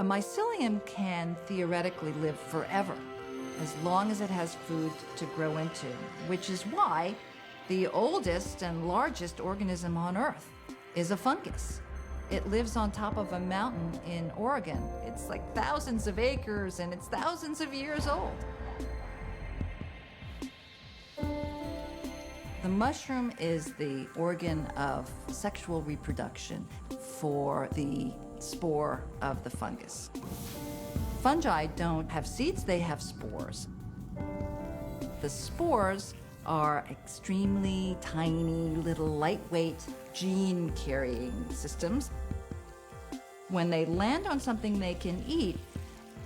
mycelium can theoretically live forever, as long as it has food to grow into, which is why the oldest and largest organism on Earth is a fungus. It lives on top of a mountain in Oregon. It's like thousands of acres and it's thousands of years old. The mushroom is the organ of sexual reproduction for the spore of the fungus. Fungi don't have seeds, they have spores. The spores are extremely tiny, little lightweight gene-carrying systems. When they land on something they can eat,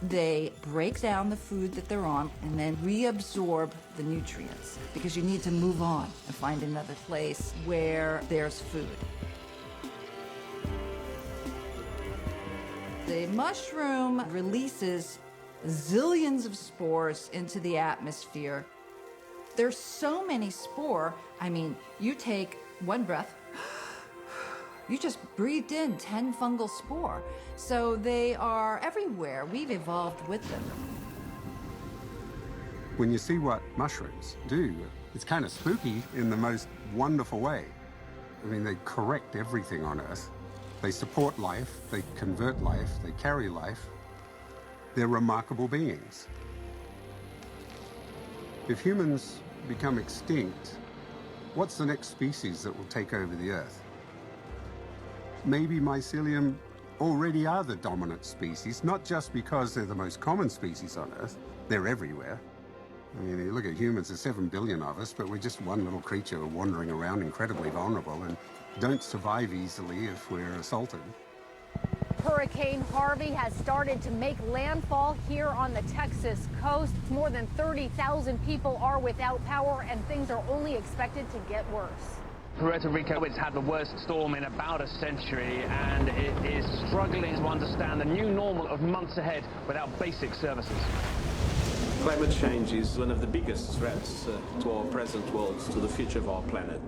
they break down the food that they're on and then reabsorb the nutrients, because you need to move on and find another place where there's food. The mushroom releases zillions of spores into the atmosphere. There's so many spore, I mean, you take one breath, you just breathed in 10 fungal spore. So they are everywhere. We've evolved with them. When you see what mushrooms do, it's kind of spooky in the most wonderful way. I mean, they correct everything on Earth. They support life, they convert life, they carry life. They're remarkable beings. If humans become extinct, what's the next species that will take over the Earth? Maybe mycelium already are the dominant species, not just because they're the most common species on Earth, they're everywhere. I mean, you look at humans, there's 7 billion of us, but we're just one little creature wandering around incredibly vulnerable and don't survive easily if we're assaulted. Hurricane Harvey has started to make landfall here on the Texas coast. More than 30,000 people are without power, and things are only expected to get worse. Puerto Rico has had the worst storm in about a century, and it is struggling to understand the new normal of months ahead without basic services. Climate change is one of the biggest threats to our present world, to the future of our planet.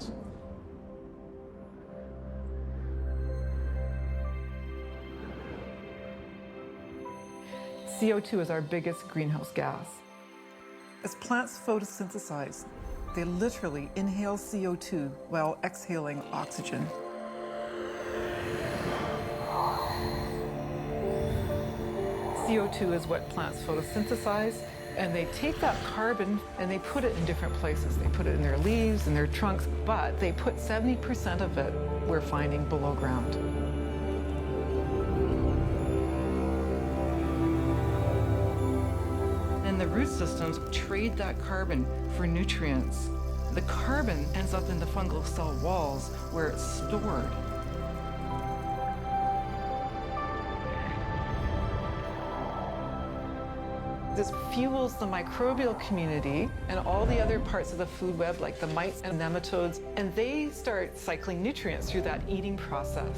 CO2 is our biggest greenhouse gas. As plants photosynthesize, they literally inhale CO2 while exhaling oxygen. CO2 is what plants photosynthesize, and they take that carbon and they put it in different places. They put it in their leaves, in their trunks, but they put 70% of it we're finding below ground. And the root systems trade that carbon for nutrients. The carbon ends up in the fungal cell walls where it's stored. This fuels the microbial community and all the other parts of the food web, like the mites and nematodes, and they start cycling nutrients through that eating process.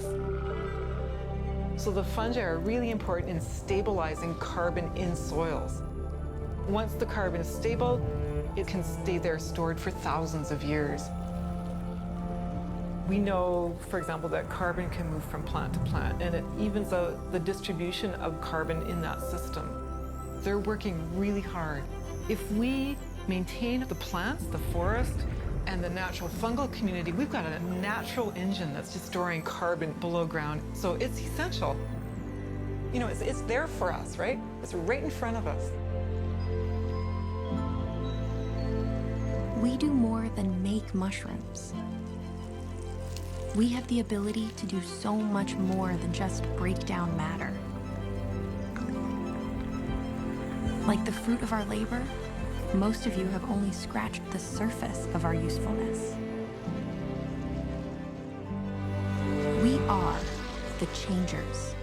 So the fungi are really important in stabilizing carbon in soils. Once the carbon is stable, it can stay there stored for thousands of years. We know, for example, that carbon can move from plant to plant, and it evens out the distribution of carbon in that system. They're working really hard. If we maintain the plants, the forest, and the natural fungal community, we've got a natural engine that's just storing carbon below ground. So it's essential. You know, it's there for us, right? It's right in front of us. We do more than make mushrooms. We have the ability to do so much more than just break down matter. Like the fruit of our labor, most of you have only scratched the surface of our usefulness. We are the changers.